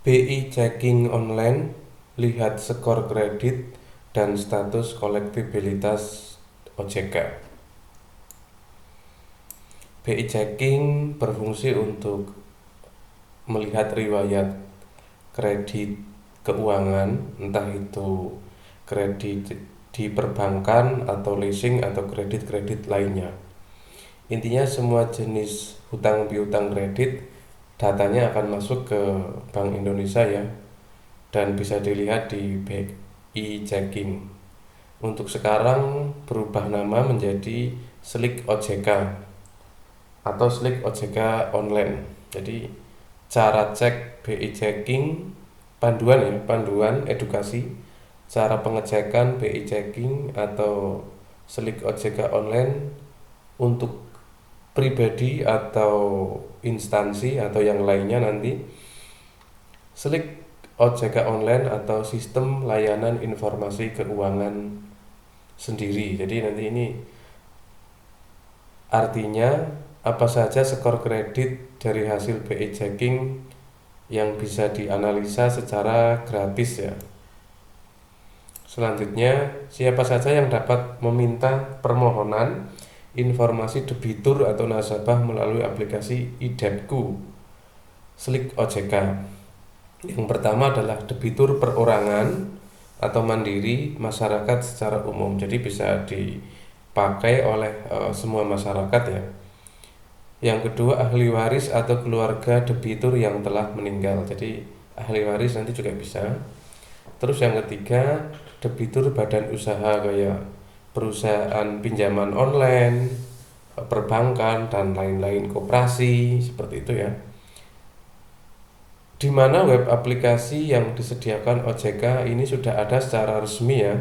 BI checking online, lihat skor kredit dan status kolektibilitas OJK. BI checking berfungsi untuk melihat riwayat kredit keuangan, entah itu kredit di perbankan atau leasing atau kredit-kredit lainnya. Intinya semua jenis hutang piutang kredit datanya akan masuk ke Bank Indonesia ya, dan bisa dilihat di BI checking. Untuk sekarang berubah nama menjadi Slik OJK atau Slik OJK online. Jadi cara cek BI checking, panduan edukasi cara pengecekan BI checking atau Slik OJK online untuk pribadi atau instansi atau yang lainnya nanti Slik OJK online atau sistem layanan informasi keuangan sendiri. Jadi nanti ini artinya apa saja skor kredit dari hasil BI checking yang bisa dianalisa secara gratis ya. Selanjutnya, siapa saja yang dapat meminta permohonan informasi debitur atau nasabah melalui aplikasi iDebtku Slik OJK. Yang pertama adalah debitur perorangan atau mandiri, masyarakat secara umum. Jadi bisa dipakai oleh semua masyarakat ya. Yang kedua, ahli waris atau keluarga debitur yang telah meninggal. Jadi ahli waris nanti juga bisa. Terus yang ketiga, debitur badan usaha kayak perusahaan pinjaman online, perbankan dan lain-lain, koperasi seperti itu ya. Di mana web aplikasi yang disediakan OJK ini sudah ada secara resmi ya,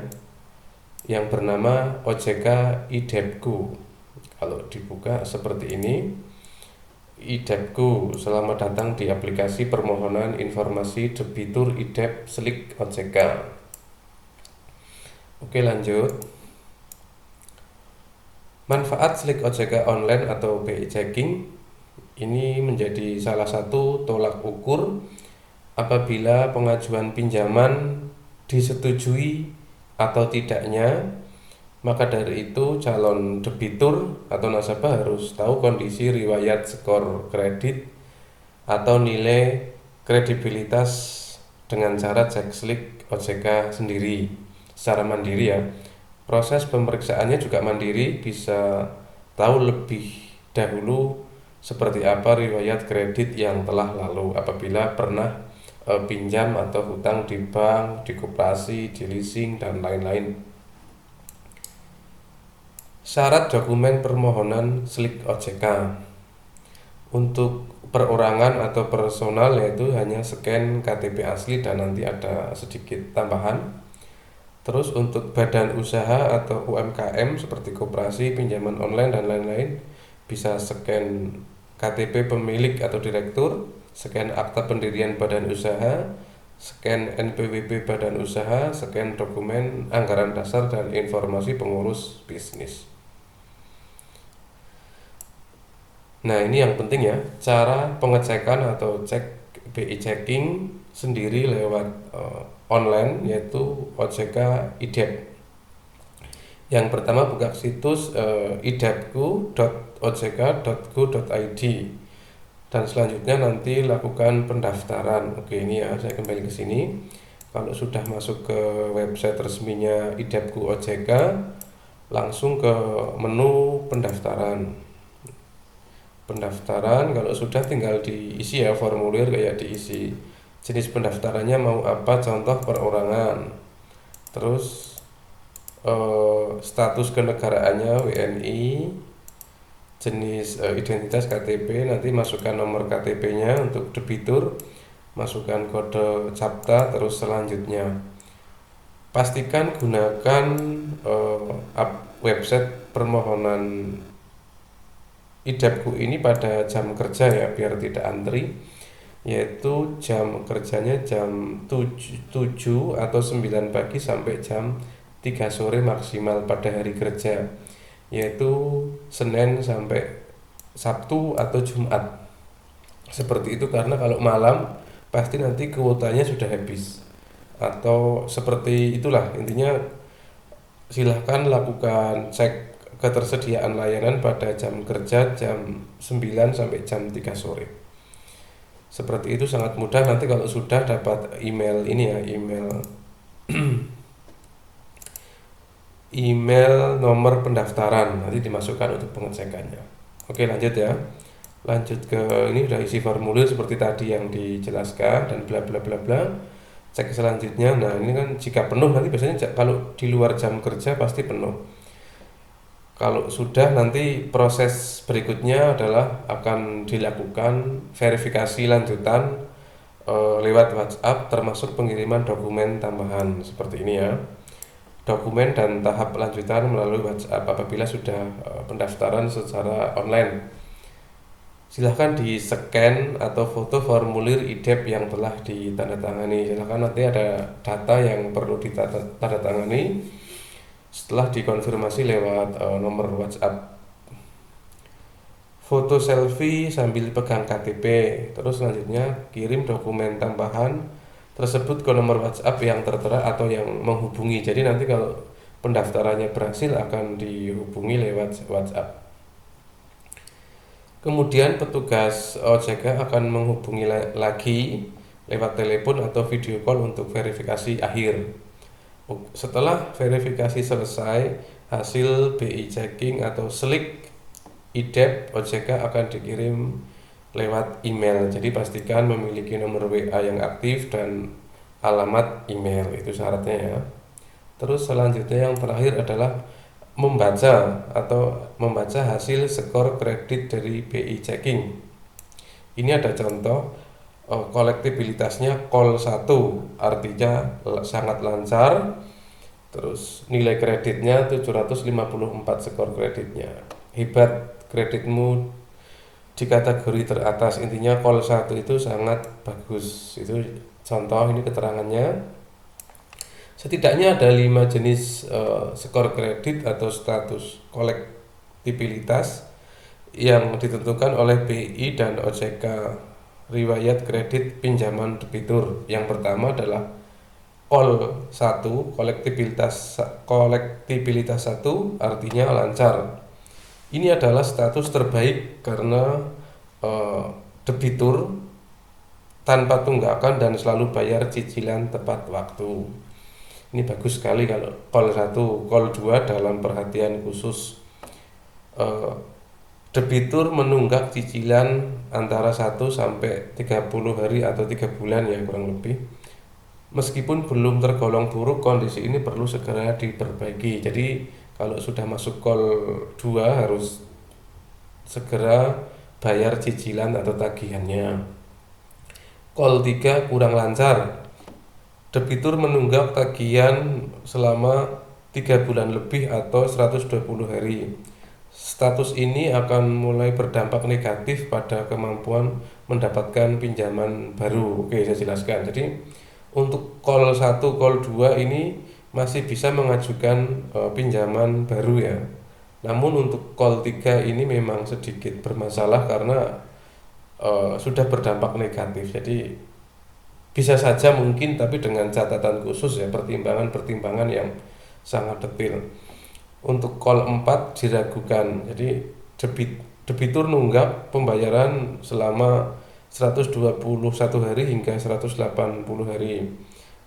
yang bernama OJK iDebtku. Kalau dibuka seperti ini, iDebtku, selamat datang di aplikasi permohonan informasi debitur iDeb Slik OJK. Oke, lanjut. Manfaat Slik OJK online atau BI checking ini menjadi salah satu tolak ukur apabila pengajuan pinjaman disetujui atau tidaknya. Maka dari itu calon debitur atau nasabah harus tahu kondisi riwayat skor kredit atau nilai kredibilitas dengan cara cek Slik OJK sendiri secara mandiri ya. Proses pemeriksaannya juga mandiri, bisa tahu lebih dahulu seperti apa riwayat kredit yang telah lalu apabila pernah pinjam atau hutang di bank, di koperasi, di leasing dan lain-lain. Syarat dokumen permohonan Slik OJK untuk perorangan atau personal yaitu hanya scan KTP asli dan nanti ada sedikit tambahan. Terus untuk badan usaha atau UMKM seperti koperasi, pinjaman online dan lain-lain bisa scan KTP pemilik atau direktur, scan akta pendirian badan usaha, scan NPWP badan usaha, scan dokumen anggaran dasar dan informasi pengurus bisnis. Nah, ini yang penting ya, cara pengecekan atau cek BI checking sendiri lewat online yaitu OJK iDeb. Yang pertama buka situs idebku.ojk.go.id dan selanjutnya nanti lakukan pendaftaran. Oke, ini ya, saya kembali ke sini. Kalau sudah masuk ke website resminya iDebku OJK, langsung ke menu pendaftaran. Kalau sudah tinggal diisi ya formulir, kayak diisi jenis pendaftarannya mau apa, contoh perorangan, terus status kenegaraannya WNI, jenis identitas KTP, nanti masukkan nomor KTP-nya untuk debitur, masukkan kode CAPTA, terus selanjutnya pastikan gunakan website permohonan iDebtku ini pada jam kerja ya, biar tidak antri, yaitu jam kerjanya jam 7 atau 9 pagi sampai jam 3 sore maksimal pada hari kerja, yaitu Senin sampai Sabtu atau Jumat. Seperti itu, karena kalau malam pasti nanti kuotanya sudah habis atau seperti itulah intinya. Silahkan lakukan cek ketersediaan layanan pada jam kerja jam 9 sampai jam 3 sore. Seperti itu sangat mudah. Nanti kalau sudah dapat email ini ya, email nomor pendaftaran nanti dimasukkan untuk pengecekannya. Oke, lanjut ya. Lanjut ke ini udah isi formulir seperti tadi yang dijelaskan dan bla bla bla bla. Cek selanjutnya. Nah, ini kan jika penuh nanti biasanya kalau di luar jam kerja pasti penuh. Kalau sudah nanti proses berikutnya adalah akan dilakukan verifikasi lanjutan lewat WhatsApp termasuk pengiriman dokumen tambahan seperti ini ya. Dokumen dan tahap lanjutan melalui WhatsApp apabila sudah pendaftaran secara online. Silahkan di-scan atau foto formulir IDEP yang telah ditandatangani. Silahkan nanti ada data yang perlu ditandatangani setelah dikonfirmasi lewat nomor WhatsApp. Foto selfie sambil pegang KTP. Terus selanjutnya kirim dokumen tambahan tersebut ke nomor WhatsApp yang tertera atau yang menghubungi. Jadi nanti kalau pendaftarannya berhasil akan dihubungi lewat WhatsApp. Kemudian petugas OJK akan menghubungi lagi lewat telepon atau video call untuk verifikasi akhir. Setelah verifikasi selesai, hasil BI checking atau slik IDEP OJK akan dikirim lewat email. Jadi pastikan memiliki nomor WA yang aktif dan alamat email, itu syaratnya ya. Terus selanjutnya yang terakhir adalah membaca hasil skor kredit dari BI checking. Ini ada contoh kolektibilitasnya call 1 artinya sangat lancar. Terus nilai kreditnya 754 skor kreditnya. Hebat kreditmu di kategori teratas, intinya call 1 itu sangat bagus. Itu contoh, ini keterangannya. Setidaknya ada 5 jenis skor kredit atau status kolektibilitas yang ditentukan oleh BI dan OJK. Riwayat kredit pinjaman debitur. Yang pertama adalah call 1, kolektibilitas 1 artinya lancar. Ini adalah status terbaik karena debitur tanpa tunggakan dan selalu bayar cicilan tepat waktu. Ini bagus sekali kalau call 1. Call 2 dalam perhatian khusus. Debitur menunggak cicilan antara 1 sampai 30 hari atau 3 bulan ya kurang lebih. Meskipun belum tergolong buruk, kondisi ini perlu segera diperbaiki. Jadi kalau sudah masuk call 2 harus segera bayar cicilan atau tagihannya. Call 3 kurang lancar. Debitur menunggak tagihan selama 3 bulan lebih atau 120 hari. Status ini akan mulai berdampak negatif pada kemampuan mendapatkan pinjaman baru. Oke, saya jelaskan. Jadi untuk call 1, call 2 ini masih bisa mengajukan pinjaman baru ya. Namun untuk call 3 ini memang sedikit bermasalah karena sudah berdampak negatif. Jadi bisa saja mungkin, tapi dengan catatan khusus ya, pertimbangan-pertimbangan yang sangat detail. Untuk call 4 diragukan. Jadi debitur nunggak pembayaran selama 121 hari hingga 180 hari.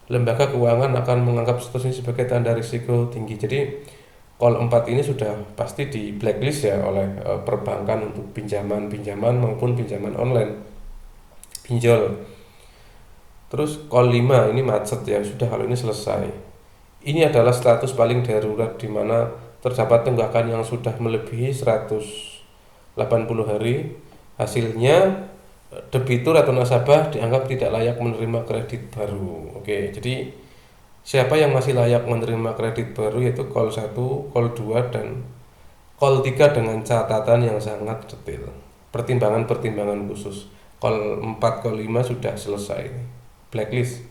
Lembaga keuangan akan menganggap status ini sebagai tanda risiko tinggi. Jadi call 4 ini sudah pasti di blacklist ya oleh perbankan untuk pinjaman maupun pinjaman online, pinjol. Terus call 5 ini macet ya, sudah kalau ini selesai. Ini adalah status paling darurat di mana terdapat tunggakan yang sudah melebihi 180 hari. Hasilnya debitur atau nasabah dianggap tidak layak menerima kredit baru. Oke, jadi siapa yang masih layak menerima kredit baru yaitu call 1, call 2 dan call 3 dengan catatan yang sangat detail. Pertimbangan-pertimbangan khusus. Call 4, call 5 sudah selesai. Blacklist.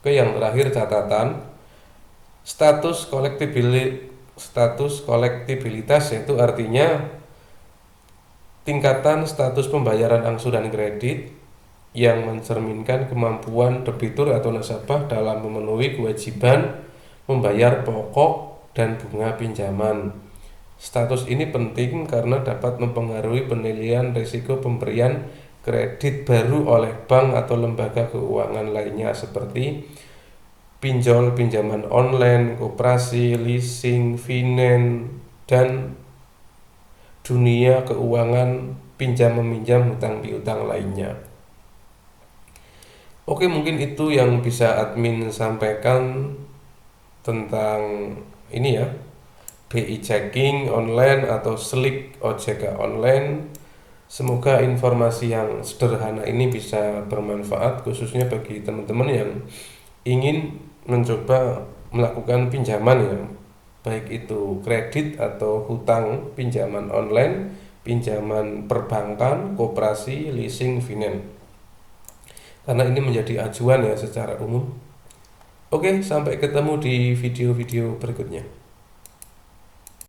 Oke, yang terakhir catatan status kolektibilitas, yaitu artinya tingkatan status pembayaran angsuran kredit yang mencerminkan kemampuan debitur atau nasabah dalam memenuhi kewajiban membayar pokok dan bunga pinjaman. Status ini penting karena dapat mempengaruhi penilaian risiko pemberian kredit baru oleh bank atau lembaga keuangan lainnya seperti pinjol, pinjaman online, koperasi, leasing, finance, dan dunia keuangan pinjam meminjam hutang piutang lainnya. Oke, mungkin itu yang bisa admin sampaikan tentang ini ya, BI checking online atau slik OJK online. Semoga informasi yang sederhana ini bisa bermanfaat khususnya bagi teman-teman yang ingin mencoba melakukan pinjaman ya, baik itu kredit atau hutang, pinjaman online, pinjaman perbankan, koperasi, leasing, finance. Karena ini menjadi acuan ya secara umum. Oke, sampai ketemu di video-video berikutnya.